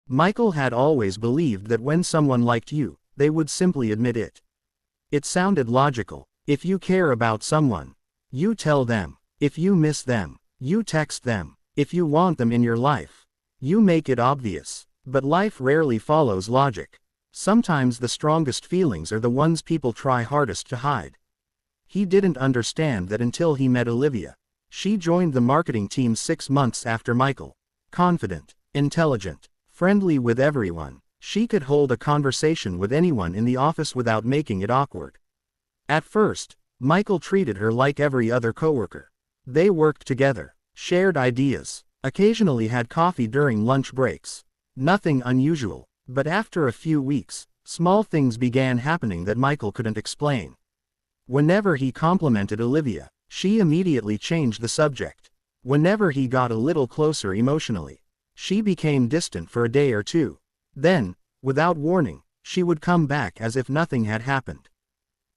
Michael had always believed that when someone liked you, they would simply admit it. It sounded logical. If you care about someone, you tell them. If you miss them, you text them. If you want them in your life, you make it obvious. But life rarely follows logic. Sometimes the strongest feelings are the ones people try hardest to hide. He didn't understand that until he met Olivia. She joined the marketing team 6 months after Michael. Confident, intelligent, friendly with everyone, she could hold a conversation with anyone in the office without making it awkward. At first, Michael treated her like every other coworker. They worked together, shared ideas, occasionally had coffee during lunch breaks. Nothing unusual, but after a few weeks, small things began happening that Michael couldn't explain. Whenever he complimented Olivia, she immediately changed the subject. Whenever he got a little closer emotionally, she became distant for a day or two. Then, without warning, she would come back as if nothing had happened.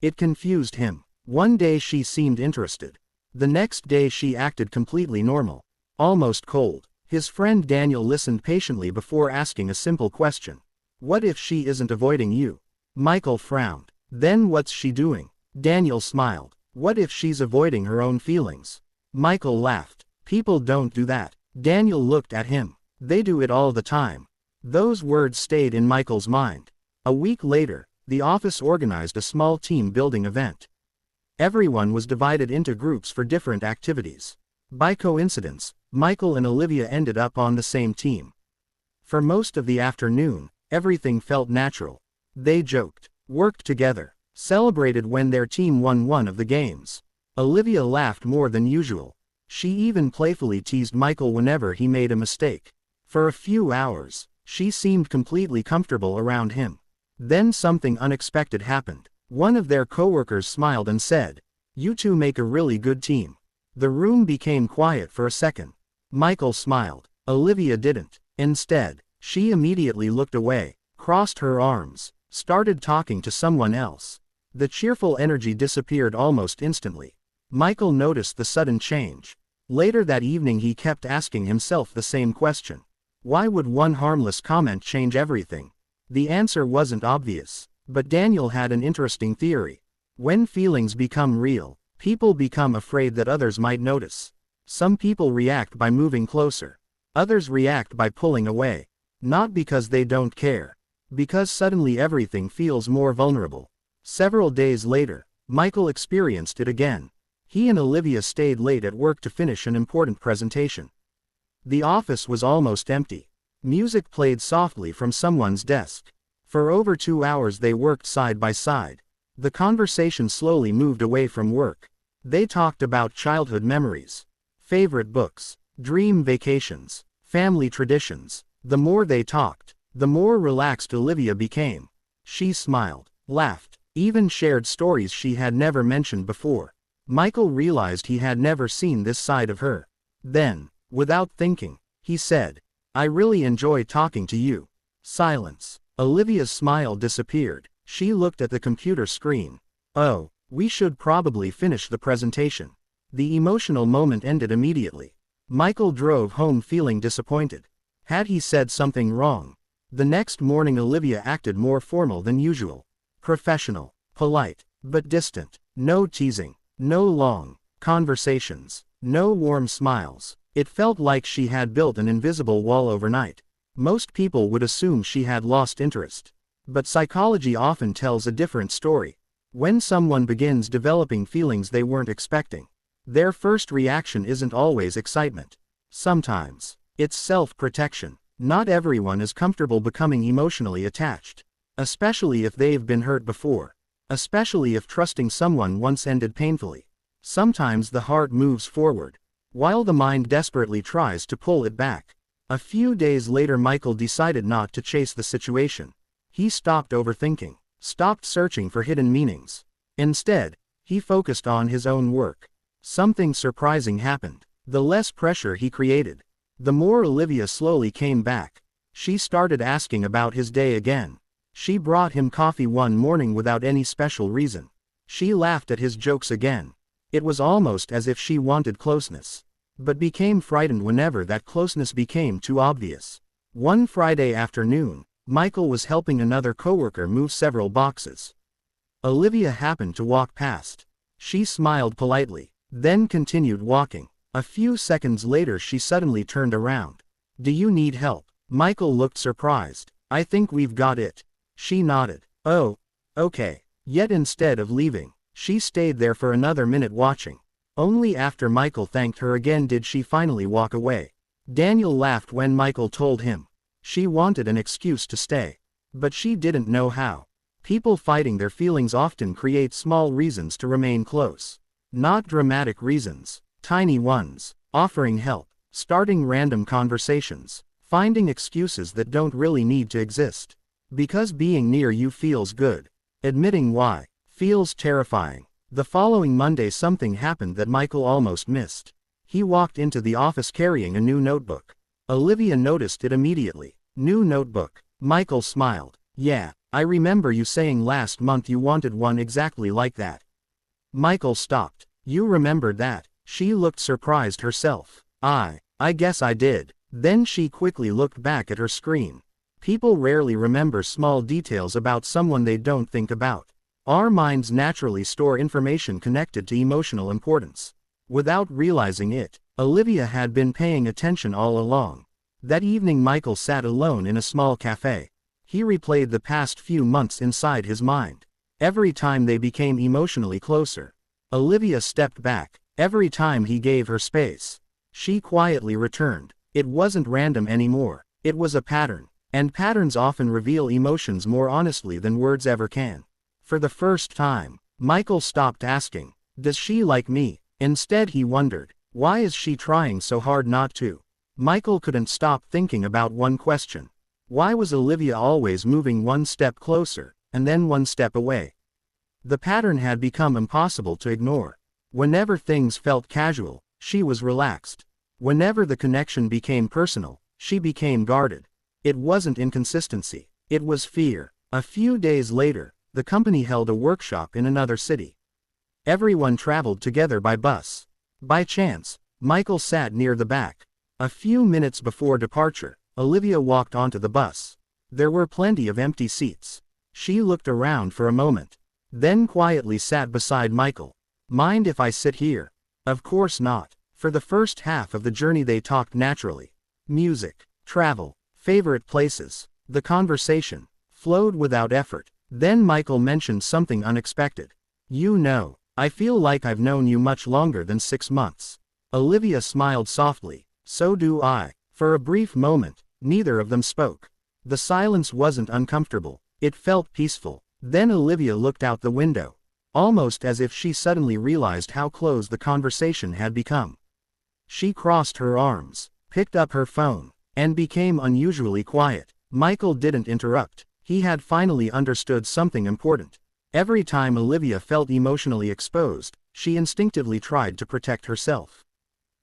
It confused him. One day she seemed interested. The next day she acted completely normal, almost cold. His friend Daniel listened patiently before asking a simple question. What if she isn't avoiding you? Michael frowned. Then what's she doing? Daniel smiled. What if she's avoiding her own feelings? Michael laughed. People don't do that. Daniel looked at him. They do it all the time. Those words stayed in Michael's mind. A week later, the office organized a small team building event. Everyone was divided into groups for different activities. By coincidence, Michael and Olivia ended up on the same team. For most of the afternoon, everything felt natural. They joked, worked together, celebrated when their team won one of the games. Olivia laughed more than usual. She even playfully teased Michael whenever he made a mistake. For a few hours, she seemed completely comfortable around him. Then something unexpected happened. One of their coworkers smiled and said, "You two make a really good team." The room became quiet for a second. Michael smiled. Olivia didn't. Instead, she immediately looked away, crossed her arms, started talking to someone else. The cheerful energy disappeared almost instantly. Michael noticed the sudden change. Later that evening he kept asking himself the same question. Why would one harmless comment change everything? The answer wasn't obvious, but Daniel had an interesting theory. When feelings become real, people become afraid that others might notice. Some people react by moving closer. Others react by pulling away. Not because they don't care. Because suddenly everything feels more vulnerable. Several days later, Michael experienced it again. He and Olivia stayed late at work to finish an important presentation. The office was almost empty. Music played softly from someone's desk. For over 2 hours they worked side by side. The conversation slowly moved away from work. They talked about childhood memories, favorite books, dream vacations, family traditions. The more they talked, the more relaxed Olivia became. She smiled, laughed, even shared stories she had never mentioned before. Michael realized he had never seen this side of her. Then, without thinking, he said, "I really enjoy talking to you." Silence. Olivia's smile disappeared. She looked at the computer screen. "Oh, we should probably finish the presentation." The emotional moment ended immediately. Michael drove home feeling disappointed. Had he said something wrong? The next morning Olivia acted more formal than usual. Professional, polite, but distant. No teasing, no long conversations, no warm smiles. It felt like she had built an invisible wall overnight. Most people would assume she had lost interest. But psychology often tells a different story. When someone begins developing feelings they weren't expecting, their first reaction isn't always excitement. Sometimes, it's self-protection. Not everyone is comfortable becoming emotionally attached. Especially if they've been hurt before. Especially if trusting someone once ended painfully. Sometimes the heart moves forward, while the mind desperately tries to pull it back. A few days later Michael decided not to chase the situation. He stopped overthinking, stopped searching for hidden meanings. Instead, he focused on his own work. Something surprising happened. The less pressure he created, the more Olivia slowly came back. She started asking about his day again. She brought him coffee one morning without any special reason. She laughed at his jokes again. It was almost as if she wanted closeness, but became frightened whenever that closeness became too obvious. One Friday afternoon, Michael was helping another coworker move several boxes. Olivia happened to walk past. She smiled politely, then continued walking. A few seconds later she suddenly turned around. "Do you need help?" Michael looked surprised. "I think we've got it." She nodded. "Oh, okay." Yet instead of leaving, she stayed there for another minute watching. Only after Michael thanked her again did she finally walk away. Daniel laughed when Michael told him. She wanted an excuse to stay. But she didn't know how. People fighting their feelings often create small reasons to remain close. Not dramatic reasons. Tiny ones. Offering help. Starting random conversations. Finding excuses that don't really need to exist. Because being near you feels good. Admitting why feels terrifying. The following Monday something happened that Michael almost missed. He walked into the office carrying a new notebook. Olivia noticed it immediately. "New notebook." Michael smiled. "Yeah, I remember you saying last month you wanted one exactly like that." Michael stopped. "You remembered that?" She looked surprised herself. I guess I did." Then she quickly looked back at her screen. People rarely remember small details about someone they don't think about. Our minds naturally store information connected to emotional importance. Without realizing it, Olivia had been paying attention all along. That evening Michael sat alone in a small cafe. He replayed the past few months inside his mind. Every time they became emotionally closer, Olivia stepped back. Every time he gave her space, she quietly returned. It wasn't random anymore. It was a pattern. And patterns often reveal emotions more honestly than words ever can. For the first time, Michael stopped asking, "Does she like me?" Instead he wondered, "Why is she trying so hard not to?" Michael couldn't stop thinking about one question. Why was Olivia always moving one step closer, and then one step away? The pattern had become impossible to ignore. Whenever things felt casual, she was relaxed. Whenever the connection became personal, she became guarded. It wasn't inconsistency. It was fear. A few days later, the company held a workshop in another city. Everyone traveled together by bus. By chance, Michael sat near the back. A few minutes before departure, Olivia walked onto the bus. There were plenty of empty seats. She looked around for a moment, then quietly sat beside Michael. "Mind if I sit here?" Of course not. For the first half of the journey they talked naturally. Music, travel, favorite places. The conversation flowed without effort. Then Michael mentioned something unexpected. "You know, I feel like I've known you much longer than 6 months." Olivia smiled softly. "So do I." For a brief moment, neither of them spoke. The silence wasn't uncomfortable. It felt peaceful. Then Olivia looked out the window, almost as if she suddenly realized how close the conversation had become. She crossed her arms, picked up her phone, and became unusually quiet. Michael didn't interrupt. He had finally understood something important. Every time Olivia felt emotionally exposed, she instinctively tried to protect herself.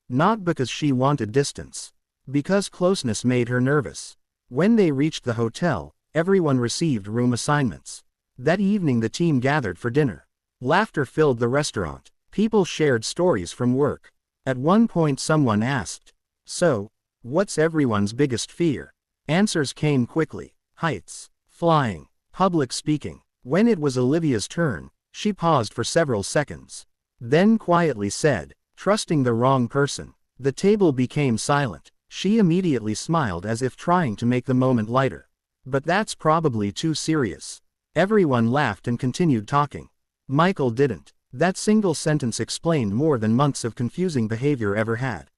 Not because she wanted distance. Because closeness made her nervous. When they reached the hotel, everyone received room assignments. That evening the team gathered for dinner. Laughter filled the restaurant. People shared stories from work. At one point someone asked, "So, what's everyone's biggest fear?" Answers came quickly. Heights, flying, public speaking. When it was Olivia's turn, she paused for several seconds. Then quietly said, "Trusting the wrong person." The table became silent. She immediately smiled as if trying to make the moment lighter. "But that's probably too serious." Everyone laughed and continued talking. Michael didn't. That single sentence explained more than months of confusing behavior ever had.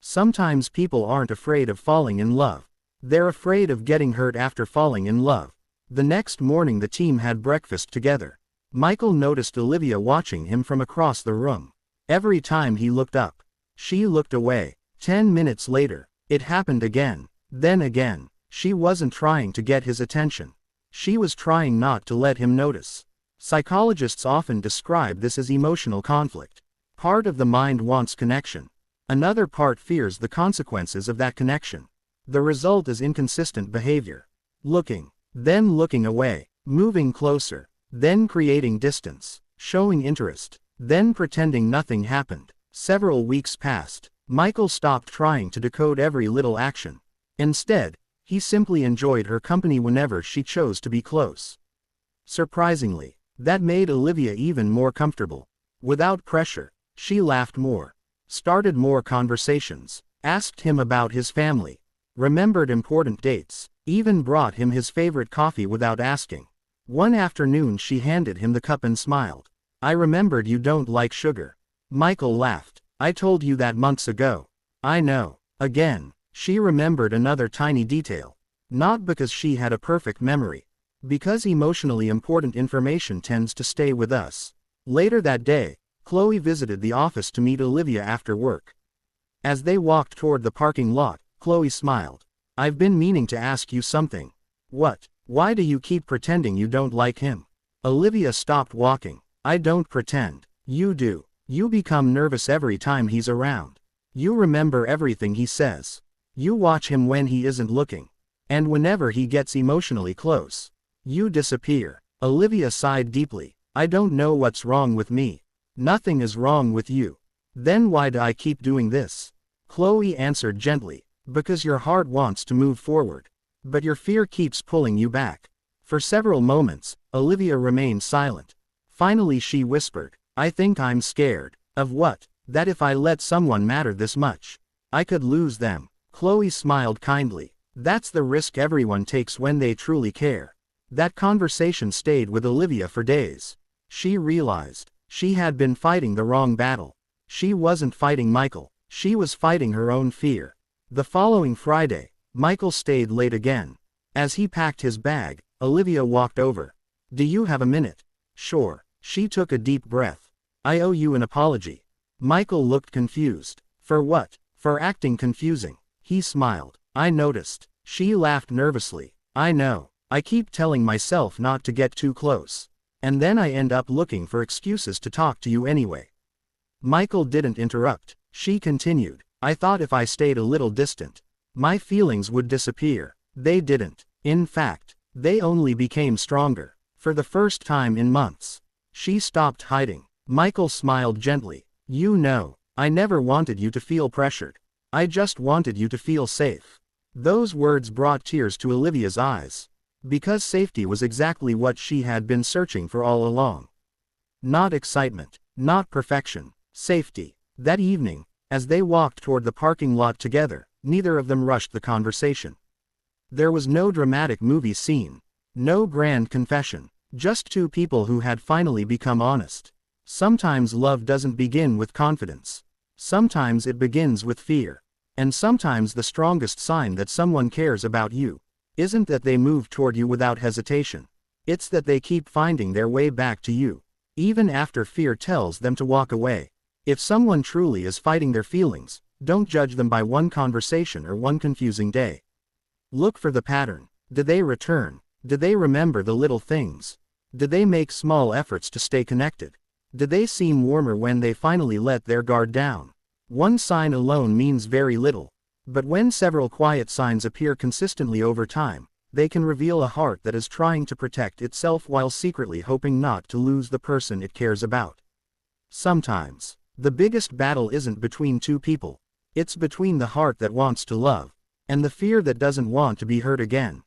Sometimes people aren't afraid of falling in love. They're afraid of getting hurt after falling in love. The next morning the team had breakfast together. Michael noticed Olivia watching him from across the room. Every time he looked up, she looked away. 10 minutes later, it happened again. Then again. She wasn't trying to get his attention. She was trying not to let him notice. Psychologists often describe this as emotional conflict. Part of the mind wants connection. Another part fears the consequences of that connection. The result is inconsistent behavior. Looking, then looking away, moving closer, then creating distance, showing interest, then pretending nothing happened. Several weeks passed. Michael stopped trying to decode every little action. Instead, He simply enjoyed her company whenever she chose to be close. Surprisingly, that made Olivia even more comfortable. Without pressure, she laughed more, started more conversations, asked him about his family, remembered important dates, even brought him his favorite coffee without asking. One afternoon she handed him the cup and smiled. "I remembered you don't like sugar." Michael laughed. "I told you that months ago." "I know." Again, she remembered another tiny detail. Not because she had a perfect memory. Because emotionally important information tends to stay with us. Later that day, Chloe visited the office to meet Olivia after work. As they walked toward the parking lot, Chloe smiled. "I've been meaning to ask you something." "What?" "Why do you keep pretending you don't like him?" Olivia stopped walking. "I don't pretend. You do. You become nervous every time he's around. You remember everything he says. You watch him when he isn't looking. And whenever he gets emotionally close, you disappear." Olivia sighed deeply. "I don't know what's wrong with me." "Nothing is wrong with you." "Then why do I keep doing this?" Chloe answered gently. "Because your heart wants to move forward. But your fear keeps pulling you back." For several moments, Olivia remained silent. Finally she whispered, "I think I'm scared." "Of what?" "That if I let someone matter this much, I could lose them." Chloe smiled kindly. "That's the risk everyone takes when they truly care." That conversation stayed with Olivia for days. She realized she had been fighting the wrong battle. She wasn't fighting Michael, she was fighting her own fear. The following Friday, Michael stayed late again. As he packed his bag, Olivia walked over. "Do you have a minute?" "Sure." She took a deep breath. "I owe you an apology." Michael looked confused. "For what?" "For acting confusing." He smiled. "I noticed." She laughed nervously. "I know. I keep telling myself not to get too close. And then I end up looking for excuses to talk to you anyway." Michael didn't interrupt. She continued. "I thought if I stayed a little distant, my feelings would disappear." They didn't. In fact, they only became stronger. For the first time in months, she stopped hiding. Michael smiled gently. "You know, I never wanted you to feel pressured. I just wanted you to feel safe." Those words brought tears to Olivia's eyes. Because safety was exactly what she had been searching for all along. Not excitement, not perfection, safety. That evening, as they walked toward the parking lot together, neither of them rushed the conversation. There was no dramatic movie scene, no grand confession, just two people who had finally become honest. Sometimes love doesn't begin with confidence. Sometimes it begins with fear. And sometimes the strongest sign that someone cares about you isn't that they move toward you without hesitation. It's that they keep finding their way back to you, even after fear tells them to walk away. If someone truly is fighting their feelings, don't judge them by one conversation or one confusing day. Look for the pattern. Did they return? Did they remember the little things? Did they make small efforts to stay connected? Did they seem warmer when they finally let their guard down? One sign alone means very little. But when several quiet signs appear consistently over time, they can reveal a heart that is trying to protect itself while secretly hoping not to lose the person it cares about. Sometimes, the biggest battle isn't between two people. It's between the heart that wants to love, and the fear that doesn't want to be hurt again.